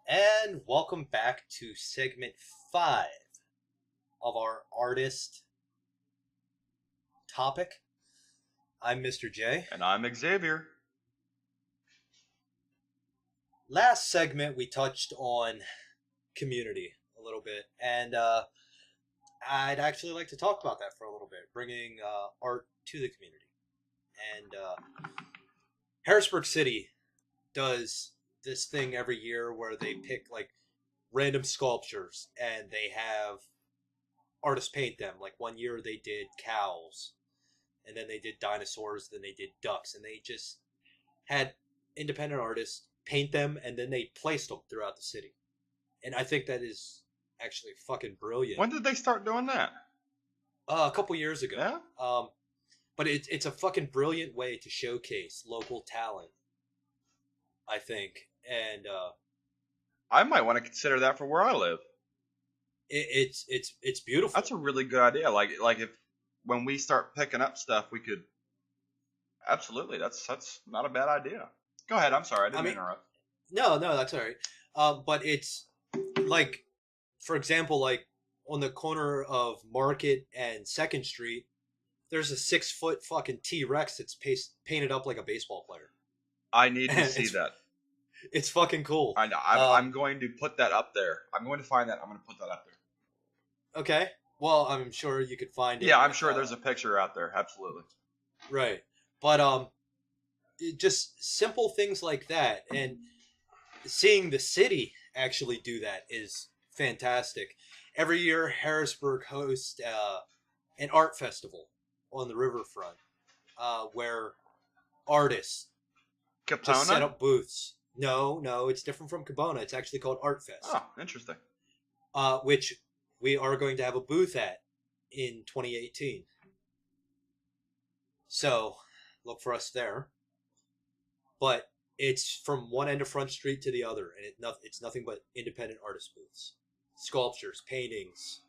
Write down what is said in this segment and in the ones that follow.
And welcome back to segment 5 of our artist topic. I'm Mr. J. And I'm Xavier. Last segment, we touched on community a little bit, and I'd actually like to talk about that for a little bit, bringing art to the community. And Harrisburg City does this thing every year where they pick like random sculptures and they have artists paint them. Like one year they did cows, and then they did dinosaurs, then they did ducks, and they just had independent artists paint them and then they placed them throughout the city. And I think that is actually fucking brilliant. When did they start doing that? A couple years ago. Yeah? But it's a fucking brilliant way to showcase local talent, I think. And I might want to consider that for where I live. it's beautiful. That's a really good idea. Like if when we start picking up stuff, we could absolutely. That's not a bad idea. Go ahead. I'm sorry. I didn't interrupt. No, that's all right. But it's like, for example, like on the corner of Market and Second Street, there's a 6-foot fucking T-Rex that's painted up like a baseball player. I need to see that. It's fucking cool. I know. I'm going to put that up there. I'm going to find that. I'm going to put that up there. Okay. Well, I'm sure you could find it. Yeah, I'm sure there's a picture out there. Absolutely. Right. But just simple things like that, and seeing the city actually do that is fantastic. Every year, Harrisburg hosts an art festival on the riverfront, where artists just set Capona? up booths. No, it's different from Cabona. It's actually called Art Fest, Oh, interesting. which we are going to have a booth at in 2018. So look for us there. But it's from one end of Front Street to the other, and it's nothing but independent artist booths, sculptures, paintings,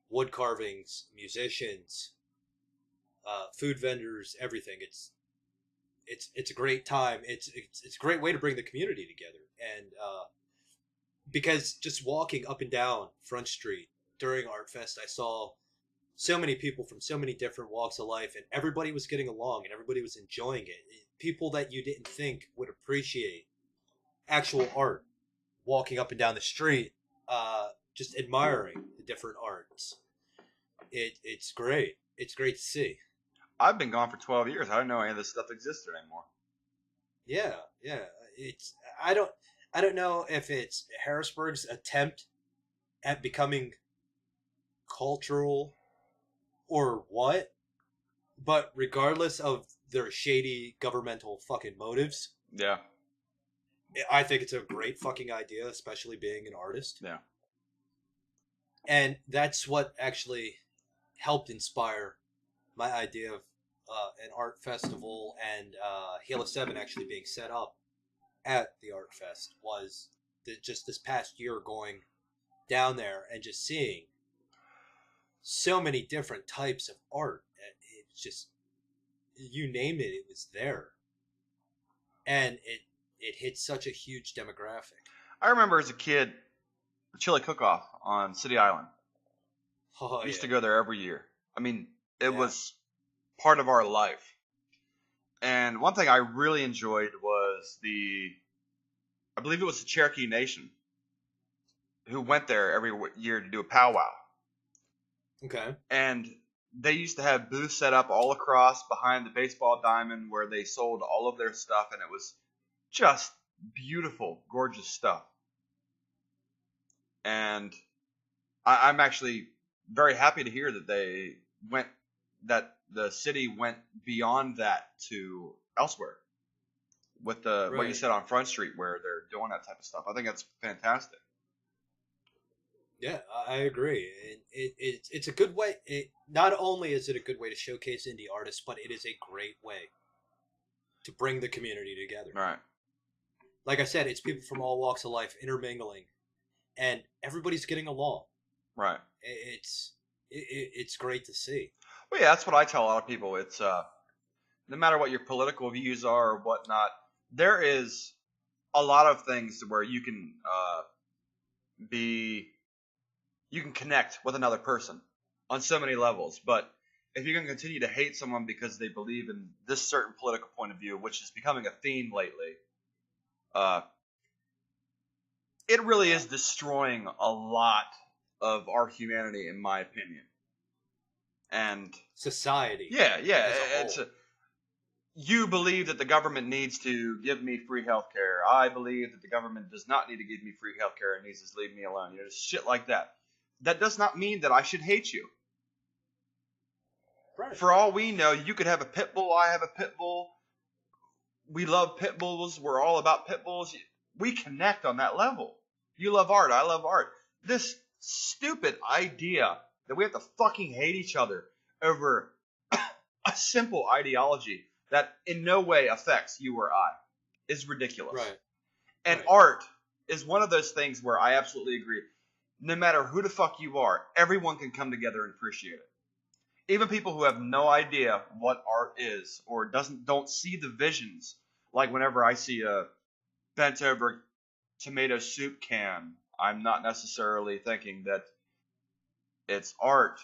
wood carvings, musicians, food vendors, everything. It's a great time. It's a great way to bring the community together, and because just walking up and down Front Street during Art Fest, I saw so many people from so many different walks of life, and everybody was getting along and everybody was enjoying it. People that you didn't think would appreciate actual art, walking up and down the street, just admiring the different arts. It's great. It's great to see. I've been gone for 12 years. I didn't know any of this stuff existed anymore. Yeah. It's I don't know if it's Harrisburg's attempt at becoming cultural or what, but regardless of their shady governmental fucking motives, Yeah. I think it's a great fucking idea, especially being an artist. Yeah. And that's what actually helped inspire my idea of an art festival and Halo 7 actually being set up at the Art Fest was just this past year going down there and just seeing so many different types of art. It's just, you name it, it was there. And it hit such a huge demographic. I remember as a kid, the chili cook-off on City Island. Oh, I used to yeah. go there every year. I mean, it Yeah. was part of our life. And one thing I really enjoyed was I believe it was the Cherokee Nation who went there every year to do a powwow. Okay. And they used to have booths set up all across behind the baseball diamond where they sold all of their stuff, and it was just beautiful, gorgeous stuff. And I'm actually very happy to hear that the city went beyond that to elsewhere with what you Right. said on Front Street where they're doing that type of stuff. I think that's fantastic. Yeah, I agree. And it's a good way. Not only is it a good way to showcase indie artists, but it is a great way to bring the community together. All right. Like I said, it's people from all walks of life intermingling, and everybody's getting along. Right. It's great to see. Well, yeah, that's what I tell a lot of people. It's no matter what your political views are or whatnot, there is a lot of things where you can be, you can connect with another person on so many levels. But if you're going to continue to hate someone because they believe in this certain political point of view, which is becoming a theme lately, it really is destroying a lot of our humanity, in my opinion. And society. Yeah, as a it's whole. you believe that the government needs to give me free health care. I believe that the government does not need to give me free health care and needs to leave me alone. Shit like that. That does not mean that I should hate you. Right. For all we know, you could have a pit bull. I have a pit bull. We love pit bulls. We're all about pit bulls. We connect on that level. You love art. I love art. This stupid idea that we have to fucking hate each other over a simple ideology that in no way affects you or I is ridiculous. Right. And Right. art is one of those things where I absolutely agree. No matter who the fuck you are, everyone can come together and appreciate it. Even people who have no idea what art is or don't see the visions. Like whenever I see a bent over tomato soup can, I'm not necessarily thinking that it's art.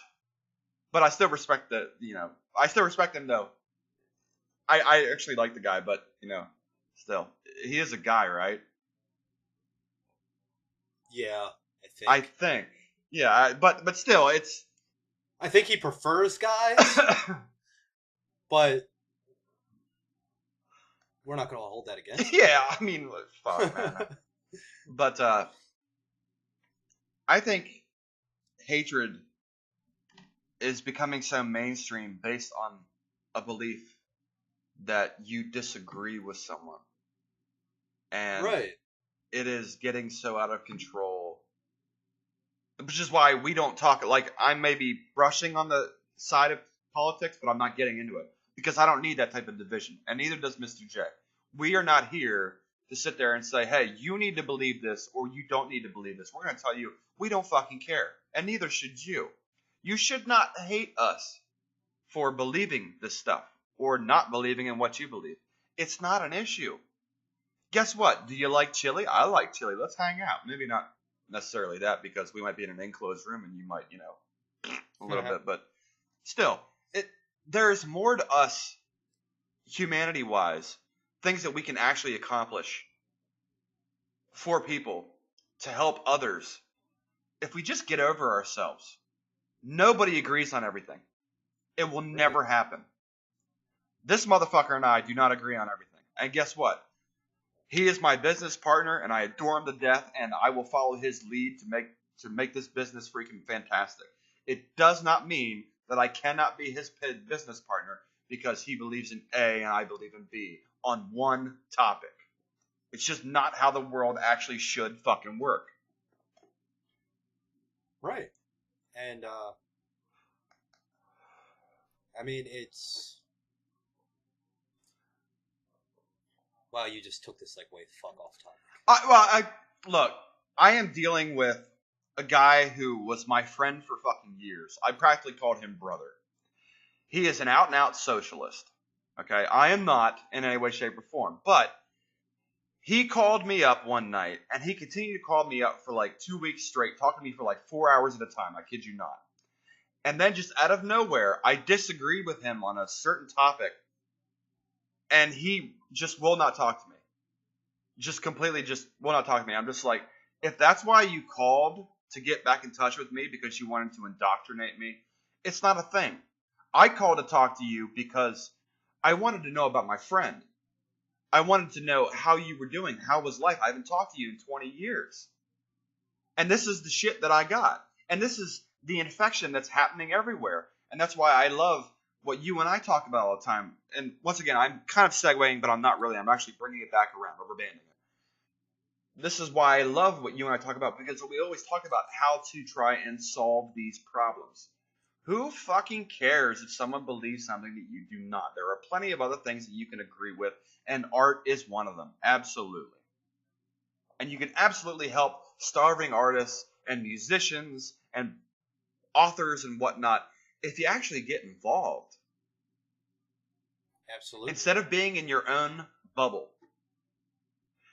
But I still respect that, I still respect him though. I actually like the guy, but, still. He is a guy, right? Yeah, I think. Yeah, but still, it's... I think he prefers guys, but we're not going to hold that against him. Yeah, I mean, fuck, man. But I think hatred is becoming so mainstream based on a belief that you disagree with someone. And Right. it is getting so out of control. Which is why we don't talk, like, I may be brushing on the side of politics, but I'm not getting into it. Because I don't need that type of division. And neither does Mr. J. We are not here to sit there and say, hey, you need to believe this, or you don't need to believe this. We're going to tell you, we don't fucking care. And neither should you. You should not hate us for believing this stuff, or not believing in what you believe. It's not an issue. Guess what? Do you like chili? I like chili. Let's hang out. Maybe not necessarily that, because we might be in an enclosed room and you might, a little bit, but still, there's more to us, humanity-wise, things that we can actually accomplish for people to help others if we just get over ourselves. Nobody agrees on everything. It will never happen. This motherfucker and I do not agree on everything. And guess what? He is my business partner, and I adore him to death, and I will follow his lead to make this business freaking fantastic. It does not mean that I cannot be his business partner because he believes in A and I believe in B on one topic. It's just not how the world actually should fucking work. Right. And, I mean, it's... Wow, you just took this, way the fuck off topic. Look, I am dealing with a guy who was my friend for fucking years. I practically called him brother. He is an out-and-out socialist. Okay? I am not in any way, shape, or form. But he called me up one night, and he continued to call me up for 2 weeks straight, talking to me for 4 hours at a time. I kid you not. And then just out of nowhere, I disagreed with him on a certain topic, and he just will not talk to me. Just completely just will not talk to me. I'm just like, if that's why you called to get back in touch with me because you wanted to indoctrinate me, it's not a thing. I called to talk to you because I wanted to know about my friend. I wanted to know how you were doing. How was life? I haven't talked to you in 20 years. And this is the shit that I got. And this is the infection that's happening everywhere. And that's why I love what you and I talk about all the time. And once again, I'm kind of segueing, but I'm not really. I'm actually bringing it back around, rubber banding it. This is why I love what you and I talk about, because we always talk about how to try and solve these problems. Who fucking cares if someone believes something that you do not? There are plenty of other things that you can agree with, and art is one of them. Absolutely. And you can absolutely help starving artists and musicians and authors and whatnot if you actually get involved. Absolutely. Instead of being in your own bubble.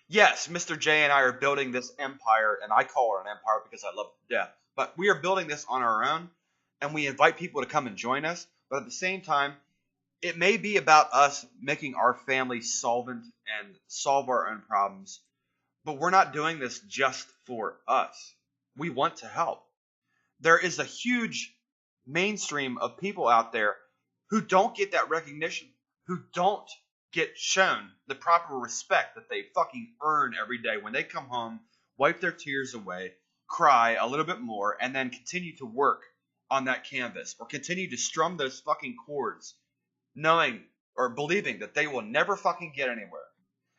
Yes, Mr. J and I are building this empire, and I call it an empire because I love it to death. But we are building this on our own, and we invite people to come and join us. But at the same time, it may be about us making our family solvent and solve our own problems. But we're not doing this just for us. We want to help. There is a huge mainstream of people out there who don't get that recognition, who don't get shown the proper respect that they fucking earn every day when they come home, wipe their tears away, cry a little bit more, and then continue to work on that canvas or continue to strum those fucking chords, knowing or believing that they will never fucking get anywhere.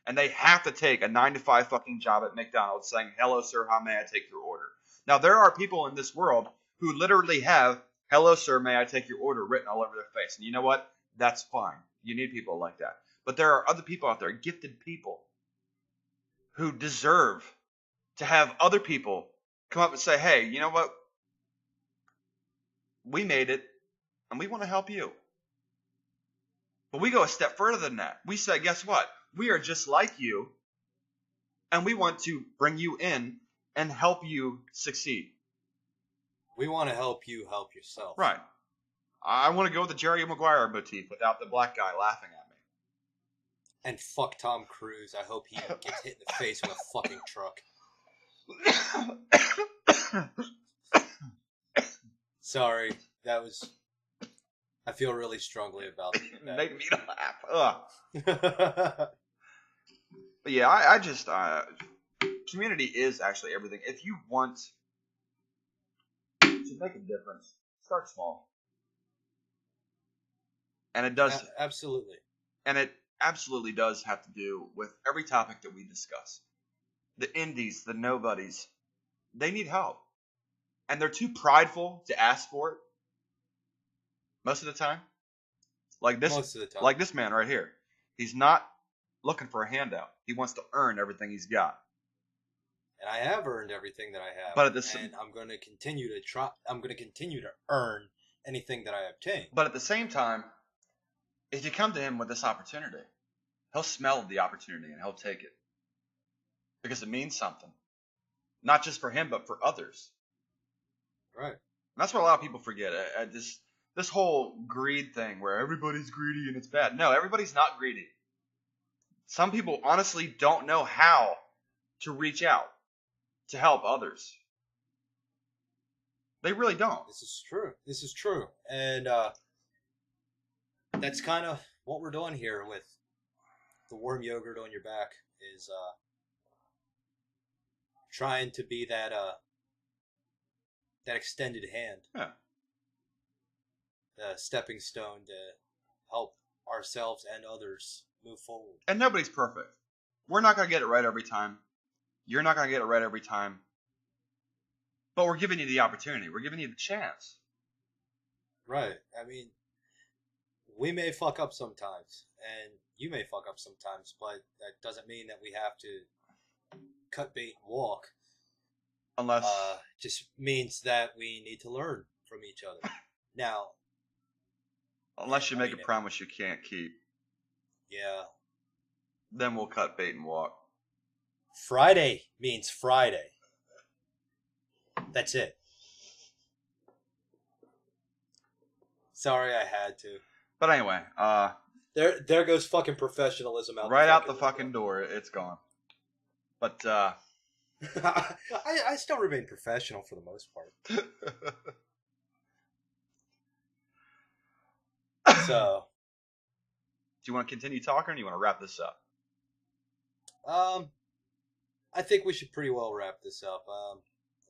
And they have to take a 9-to-5 fucking job at McDonald's saying, "Hello, sir, how may I take your order?" Now, there are people in this world who literally have, "Hello, sir, may I take your order?" written all over their face. And you know what? That's fine. You need people like that. But there are other people out there, gifted people, who deserve to have other people come up and say, "Hey, you know what? We made it, and we want to help you." But we go a step further than that. We say, guess what? We are just like you, and we want to bring you in and help you succeed. We want to help you help yourself. Right. I want to go with the Jerry Maguire motif without the black guy laughing at me. And fuck Tom Cruise. I hope he gets hit in the face with a fucking truck. Sorry, that was... I feel really strongly about that. Make me laugh. But yeah, I just... community is actually everything. If you want to make a difference, start small. And it does... Absolutely. And it absolutely does have to do with every topic that we discuss. The indies, the nobodies, they need help. And they're too prideful to ask for it. Most of the time. Like this man right here. He's not looking for a handout. He wants to earn everything he's got. And I have earned everything that I have. But at the and I'm going to continue to try. I'm going to continue to earn anything that I obtain. But at the same time, if you come to him with this opportunity, he'll smell the opportunity and he'll take it. Because it means something. Not just for him, but for others. Right. And that's what a lot of people forget. This whole greed thing where everybody's greedy and it's bad. No, everybody's not greedy. Some people honestly don't know how to reach out to help others. They really don't. This is true. And that's kind of what we're doing here with the warm yogurt on your back is trying to be that extended hand. Yeah. The stepping stone to help ourselves and others move forward. And nobody's perfect. We're not going to get it right every time. You're not going to get it right every time. But we're giving you the opportunity. We're giving you the chance. Right. I mean, we may fuck up sometimes, and you may fuck up sometimes, but that doesn't mean that we have to cut bait and walk. Unless... just means that we need to learn from each other. Now... Unless you make a promise you can't keep. Yeah. Then we'll cut bait and walk. Friday means Friday. That's it. Sorry I had to. But anyway, there goes fucking professionalism out. Right out the fucking door. It's gone. But I still remain professional for the most part. So, do you want to continue talking, or do you want to wrap this up? I think we should pretty well wrap this up. I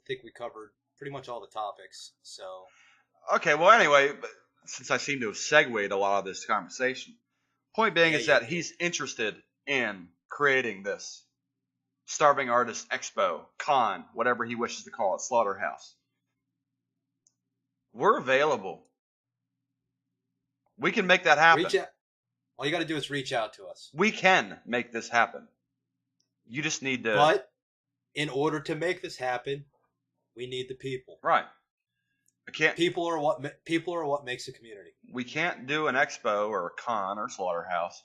think we covered pretty much all the topics. So, okay. Well, anyway, since I seem to have segued a lot of this conversation, point being is that he's interested in creating this Starving Artist Expo, con, whatever he wishes to call it, slaughterhouse. We're available. We can make that happen. All you got to do is reach out to us. We can make this happen. You just need to... But in order to make this happen, we need the people. Right. People are what makes a community. We can't do an expo or a con or slaughterhouse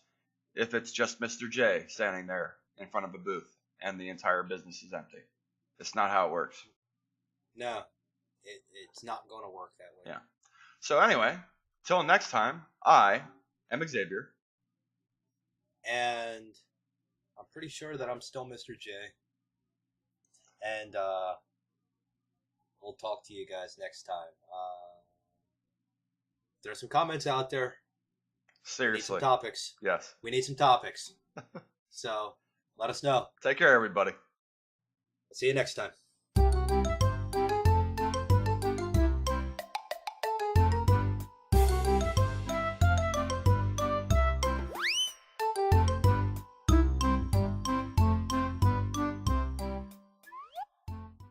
if it's just Mr. J standing there in front of a booth. and the entire business is empty. It's not how it works. No, it's not going to work that way. Yeah. So anyway, till next time, I am Xavier. And I'm pretty sure that I'm still Mr. J. And we'll talk to you guys next time. There's some comments out there. Seriously. We need some topics. Yes. We need some topics. So let us know. Take care, everybody. See you next time.